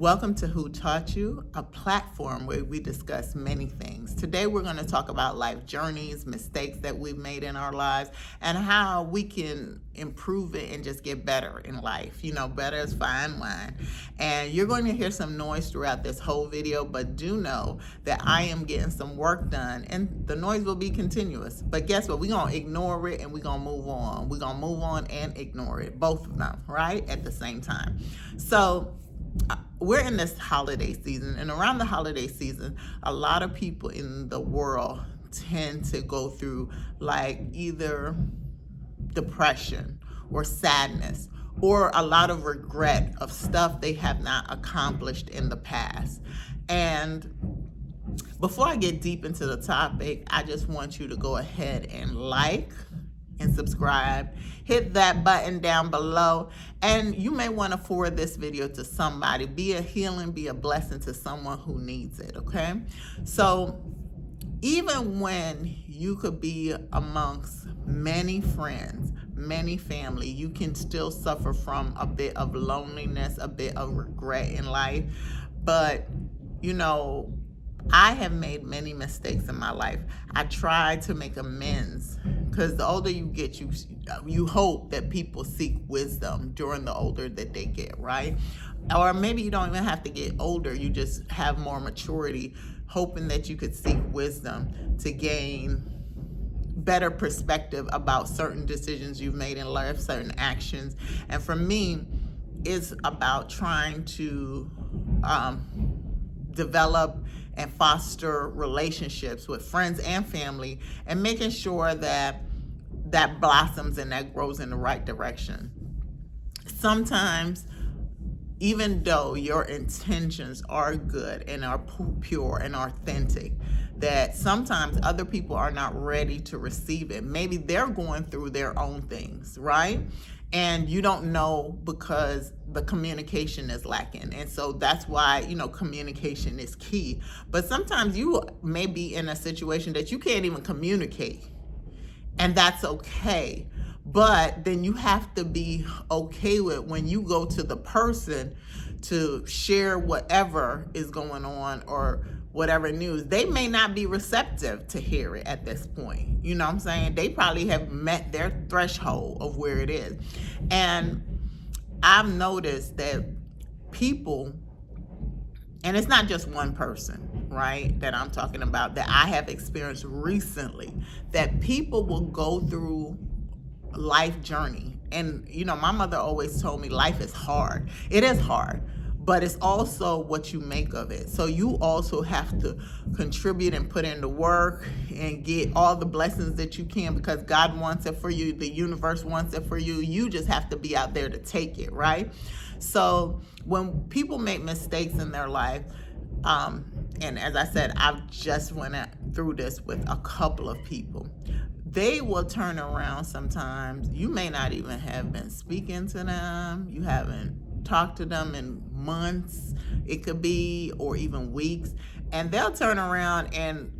Welcome to Who Taught You, a platform where we discuss many things. Today we're going to talk about life journeys, mistakes that we've made in our lives, and how we can improve it and just get better in life. You know, better is fine wine. And you're going to hear some noise throughout this whole video, but do know that I am getting some work done and the noise will be continuous. But guess what? We're going to ignore it and we're going to move on. We're going to move on and ignore it, both of them, right? At the same time. So, we're in this holiday season, and around the holiday season, a lot of people in the world tend to go through like either depression or sadness or a lot of regret of stuff they have not accomplished in the past. And before I get deep into the topic, I just want you to go ahead and like and subscribe, hit that button down below, and you may want to forward this video to somebody. Be a healing, be a blessing to someone who needs it, okay? So even when you could be amongst many friends, many family, you can still suffer from a bit of loneliness, a bit of regret in life. But you know, I have made many mistakes in my life. I try to make amends because the older you get, you hope that people seek wisdom during the older that they get, right? Or maybe you don't even have to get older. You just have more maturity, hoping that you could seek wisdom to gain better perspective about certain decisions you've made in life, certain actions. And for me, it's about trying to develop and foster relationships with friends and family, and making sure that that blossoms and that grows in the right direction. Sometimes, even though your intentions are good and are pure and authentic, that sometimes other people are not ready to receive it. Maybe they're going through their own things, right? And you don't know because the communication is lacking. And so that's why, you know, communication is key. But sometimes you may be in a situation that you can't even communicate, and that's okay. But then you have to be okay with when you go to the person to share whatever is going on or whatever news. They may not be receptive to hear it at this point. You know what I'm saying? They probably have met their threshold of where it is. And I've noticed that people, and it's not just one person, right, that I'm talking about, that I have experienced recently, that people will go through life journey. And, you know, my mother always told me life is hard. It is hard, but it's also what you make of it. So you also have to contribute and put in the work and get all the blessings that you can, because God wants it for you. The universe wants it for you. You just have to be out there to take it, right? So when people make mistakes in their life, and as I said, I've just went through this with a couple of people. They will turn around sometimes. You may not even have been speaking to them. You haven't talked to them in months, it could be, or even weeks. And they'll turn around and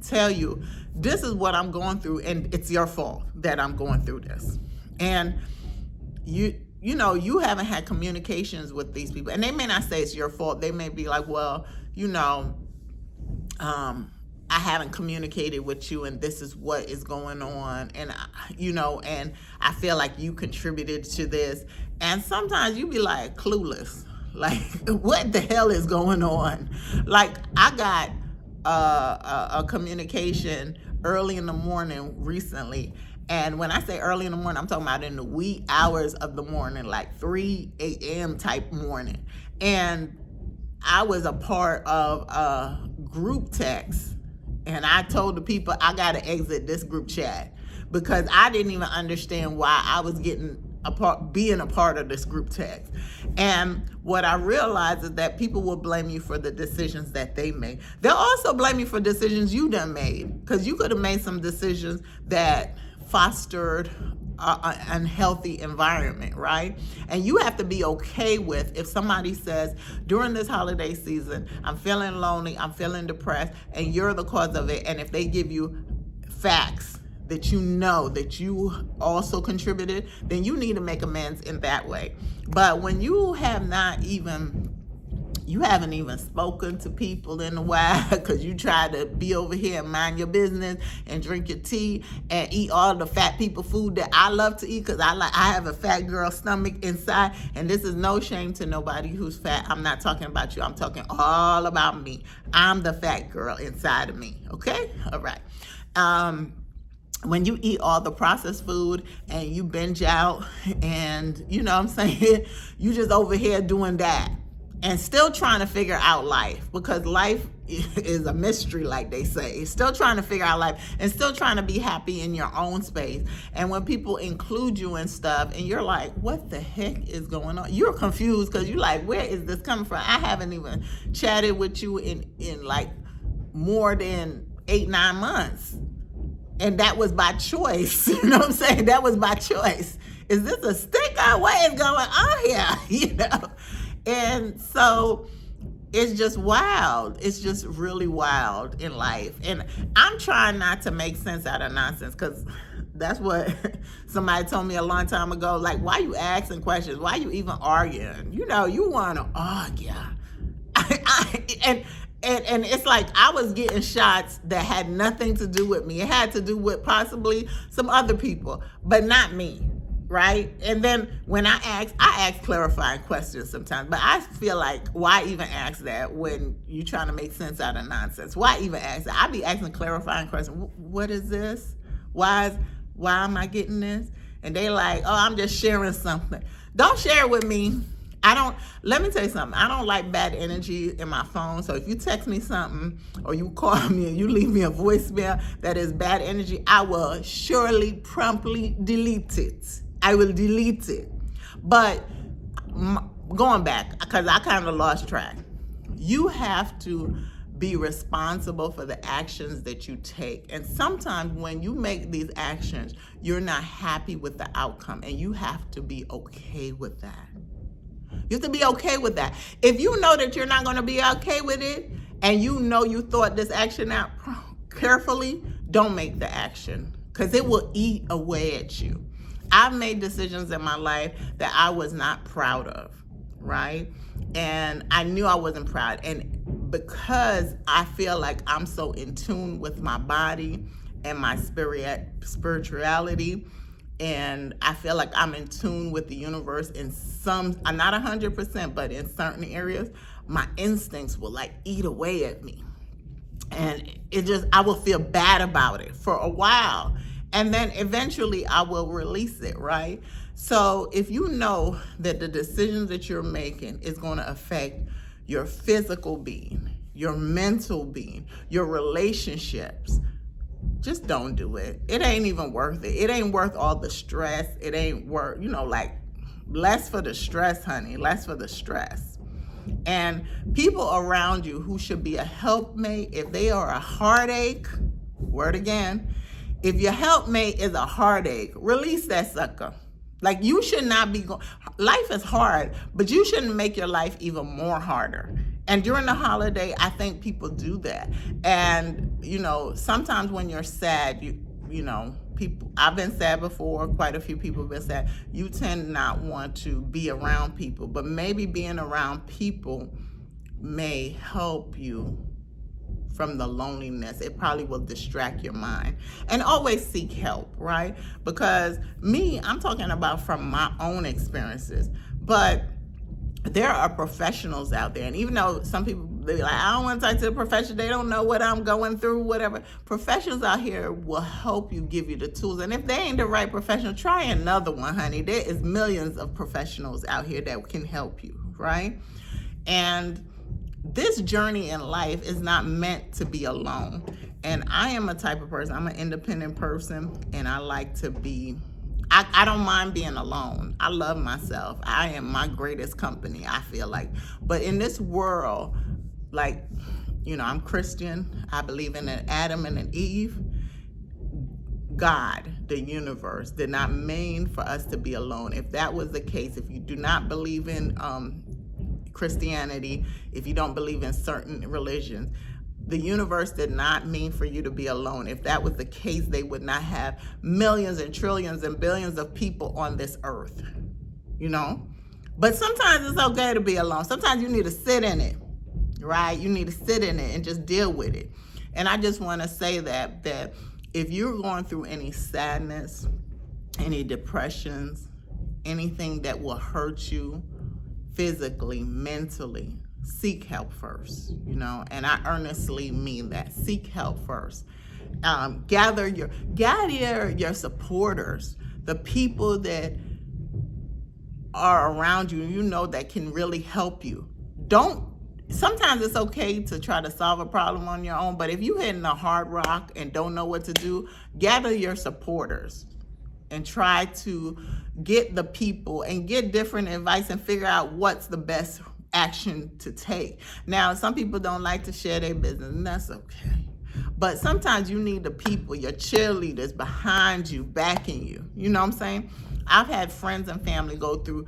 tell you, this is what I'm going through, and it's your fault that I'm going through this. And you know, you haven't had communications with these people, and they may not say it's your fault. They may be like, well, you know, I haven't communicated with you, and this is what is going on, and you know, and I feel like you contributed to this. And sometimes you be like clueless, like what the hell is going on? Like I got a communication early in the morning recently. And when I say early in the morning, I'm talking about in the wee hours of the morning, like 3 a.m. type morning. And I was a part of a group text, and I told the people I got to exit this group chat because I didn't even understand why I was being a part of this group text. And what I realized is that people will blame you for the decisions that they made. They'll also blame you for decisions you done made, because you could have made some decisions that fostered an unhealthy environment, right? And you have to be okay with if somebody says, during this holiday season, I'm feeling lonely, I'm feeling depressed, and you're the cause of it. And if they give you facts that you know that you also contributed, then you need to make amends in that way. But when you have not even You haven't even spoken to people in a while because you try to be over here and mind your business and drink your tea and eat all the fat people food that I love to eat because I have a fat girl stomach inside. And this is no shame to nobody who's fat. I'm not talking about you. I'm talking all about me. I'm the fat girl inside of me. Okay? All right. When you eat all the processed food and you binge out and, you know what I'm saying, you just over here doing that and still trying to figure out life, because life is a mystery, like they say. Still trying to figure out life and still trying to be happy in your own space. And when people include you in stuff and you're like, what the heck is going on? You're confused because you're like, where is this coming from? I haven't even chatted with you in like more than 8-9 months. And that was by choice. You know what I'm saying? That was by choice. Is this a sticker? What is going on here? You know? And so it's just wild. It's just really wild in life. And I'm trying not to make sense out of nonsense, because that's what somebody told me a long time ago. Like, why you asking questions? Why you even arguing? You know, you want to argue. And it's like I was getting shots that had nothing to do with me. It had to do with possibly some other people, but not me, right? And then when I ask clarifying questions sometimes, but I feel like, why even ask that when you're trying to make sense out of nonsense? Why even ask that? I be asking clarifying questions. What is this? Why am I getting this? And they like, oh, I'm just sharing something. Don't share it with me. Let me tell you something. I don't like bad energy in my phone. So if you text me something or you call me and you leave me a voicemail that is bad energy, I will surely promptly delete it. I will delete it. But going back, because I kind of lost track, you have to be responsible for the actions that you take. And sometimes when you make these actions, you're not happy with the outcome, and you have to be okay with that. You have to be okay with that. If you know that you're not going to be okay with it, and you know you thought this action out carefully, don't make the action, because it will eat away at you. I've made decisions in my life that I was not proud of, right? And I knew I wasn't proud. And because I feel like I'm so in tune with my body and my spirituality, and I feel like I'm in tune with the universe in some, I'm not 100%, but in certain areas, my instincts will like eat away at me. And I will feel bad about it for a while. And then eventually I will release it, right? So if you know that the decisions that you're making is going to affect your physical being, your mental being, your relationships, just don't do it. It ain't even worth it. It ain't worth all the stress. It ain't worth, like, less for the stress, honey, less for the stress. And people around you who should be a helpmate, if they are a heartache, word again, if your helpmate is a heartache, release that sucker. Like, you should not be life is hard, but you shouldn't make your life even more harder. And during the holiday, I think people do that. And, sometimes when you're sad, people, I've been sad before, quite a few people have been sad. You tend not want to be around people, but maybe being around people may help you from the loneliness. It probably will distract your mind. And always seek help, right? Because I'm talking about from my own experiences, but there are professionals out there. And even though some people, they're like, I don't want to talk to the professional, they don't know what I'm going through, whatever. Professionals out here will help you, give you the tools. And if they ain't the right professional, try another one, honey. There is millions of professionals out here that can help you, right? And this journey in life is not meant to be alone. And I am a type of person, I'm an independent person, and I like to be, I don't mind being alone. I love myself. I am my greatest company, I feel like. But in this world, like, I'm Christian. I believe in an Adam and an Eve. God, the universe, did not mean for us to be alone. If that was the case, if you do not believe in Christianity, if you don't believe in certain religions, the universe did not mean for you to be alone. If that was the case, they would not have millions and trillions and billions of people on this earth, But sometimes it's okay to be alone. Sometimes you need to sit in it. right? You need to sit in it and just deal with it. And I just want to say that if you're going through any sadness, any depressions, anything that will hurt you physically, mentally, seek help first, and I earnestly mean that. Seek help first. Gather your supporters, the people that are around you, that can really help you. Sometimes it's okay to try to solve a problem on your own, but if you're hitting a hard rock and don't know what to do, gather your supporters and try to get the people and get different advice and figure out what's the best action to take. Now, some people don't like to share their business, and that's okay. But sometimes you need the people, your cheerleaders behind you, backing you. You know what I'm saying? I've had friends and family go through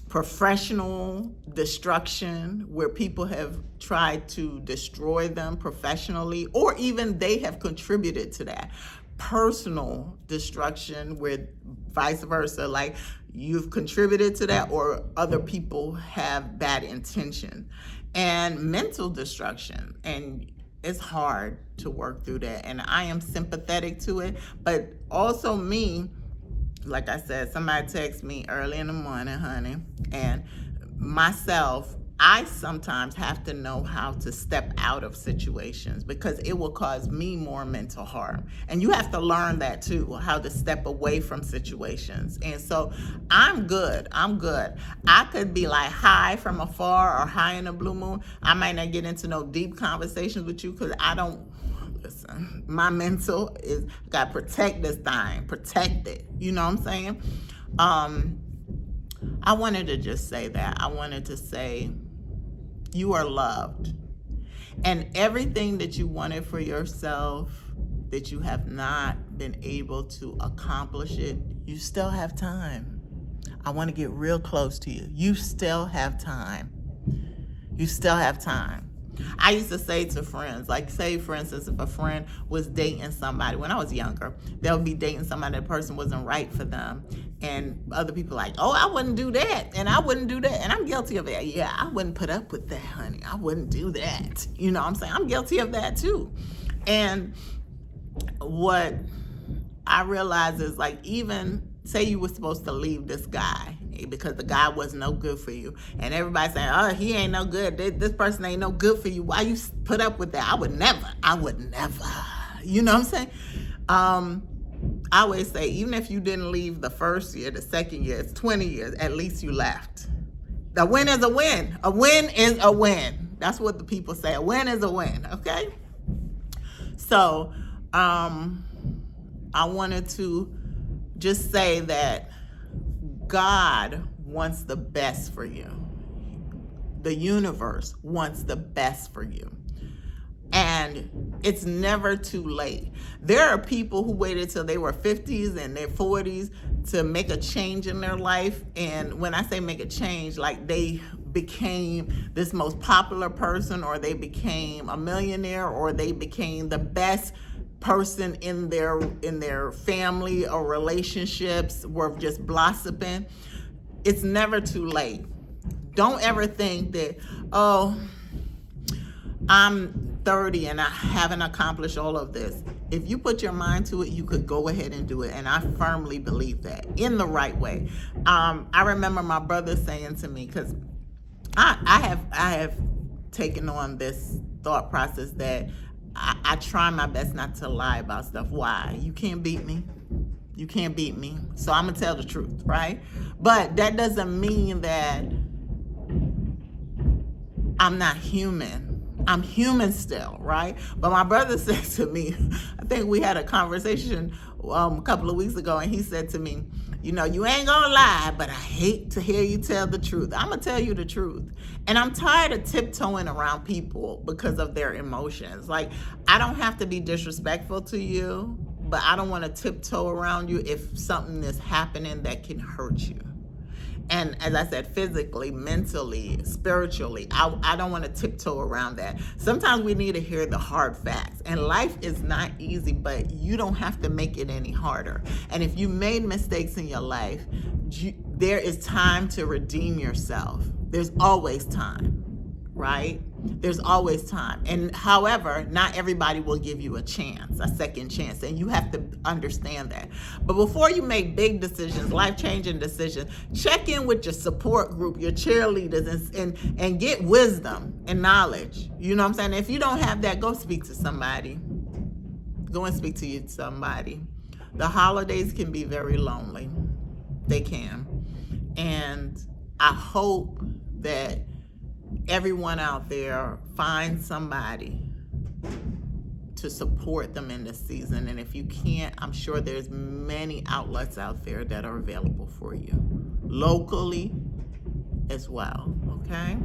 professional destruction where people have tried to destroy them professionally, or even they have contributed to that. Personal destruction where vice versa, like you've contributed to that or other people have bad intention. And mental destruction, and it's hard to work through that, and I am sympathetic to it. But also me, like I said, somebody texted me early in the morning, honey, and myself, I sometimes have to know how to step out of situations because it will cause me more mental harm. And you have to learn that too, how to step away from situations. And so I'm good. I could be like high from afar or high in a blue moon. I might not get into no deep conversations with you because I don't, listen, my mental is, got to protect this thing, protect it. You know what I'm saying? I wanted to just say that. I wanted to say you are loved. And everything that you wanted for yourself that you have not been able to accomplish it, you still have time. I want to get real close to you. You still have time. You still have time. I used to say to friends, like say for instance, if a friend was dating somebody, when I was younger, they'll be dating somebody, the person wasn't right for them. And other people like, oh, I wouldn't do that. And I wouldn't do that. And I'm guilty of that. Yeah, I wouldn't put up with that, honey. I wouldn't do that. You know what I'm saying? I'm guilty of that too. And what I realized is like, even say you were supposed to leave this guy because the guy was no good for you, and everybody saying, oh, he ain't no good, this person ain't no good for you, why you put up with that? I would never, you know what I'm saying? I always say, even if you didn't leave the first year, the second year, it's 20 years, at least you left. The win is a win. A win is a win. That's what the people say. A win is a win, okay? So, I wanted to just say that God wants the best for you. The universe wants the best for you. And it's never too late. There are people who waited till they were 50s and their 40s to make a change in their life. And when I say make a change, like they became this most popular person, or they became a millionaire, or they became the best person in their family, or relationships were just blossoming. It's never too late. Don't ever think that, oh, I'm 30 and I haven't accomplished all of this. If you put your mind to it, you could go ahead and do it. And I firmly believe that, in the right way. I remember my brother saying to me, because I have taken on this thought process that I try my best not to lie about stuff. Why? You can't beat me. You can't beat me. So I'm going to tell the truth, right? But that doesn't mean that I'm not human. I'm human still, right? But my brother said to me, I think we had a conversation a couple of weeks ago, and he said to me, you know, you ain't gonna lie, but I hate to hear you tell the truth. I'm gonna tell you the truth. And I'm tired of tiptoeing around people because of their emotions. Like, I don't have to be disrespectful to you, but I don't want to tiptoe around you if something is happening that can hurt you. And as I said, physically, mentally, spiritually, I don't want to tiptoe around that. Sometimes we need to hear the hard facts. And life is not easy, but you don't have to make it any harder. And if you made mistakes in your life, there is time to redeem yourself. There's always time, right? There's always time. And however, not everybody will give you a second chance, and you have to understand that. But before you make big decisions, life-changing decisions, check in with your support group, your cheerleaders, and get wisdom and knowledge. You know what I'm saying? If you don't have that, go speak to somebody. Go and speak to somebody. The holidays can be very lonely. They can. And I hope that everyone out there finds somebody to support them in this season. And if you can't, I'm sure there's many outlets out there that are available for you, locally as well, okay?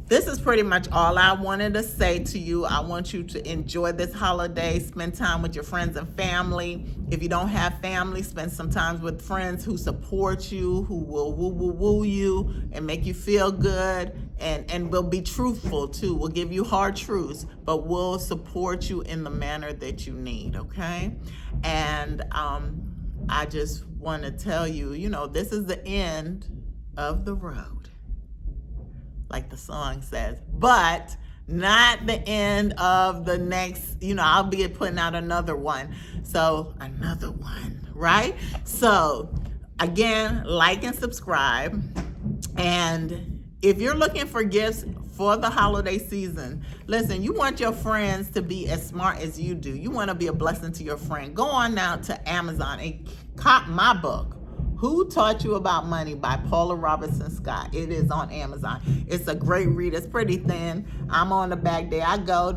This is pretty much all I wanted to say to you. I want you to enjoy this holiday, spend time with your friends and family. If you don't have family, spend some time with friends who support you, who will woo you and make you feel good, and will be truthful too. Will give you hard truths, but will support you in the manner that you need, okay? And I just want to tell you, this is the end of the road, like the song says, but not the end of the next, I'll be putting out another one. So another one, right? So again, like and subscribe. And if you're looking for gifts for the holiday season, listen, you want your friends to be as smart as you do. You want to be a blessing to your friend. Go on now to Amazon and cop my book, Who Taught You About Money by Paula Robertson Scott. It is on Amazon. It's a great read. It's pretty thin. I'm on the back. There I go.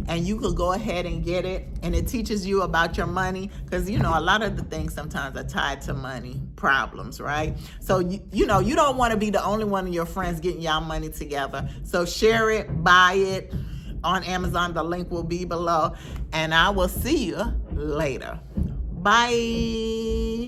And you could go ahead and get it. And it teaches you about your money, because, a lot of the things sometimes are tied to money problems, right? So, you don't want to be the only one of your friends getting y'all money together. So share it, buy it on Amazon. The link will be below. And I will see you later. Bye.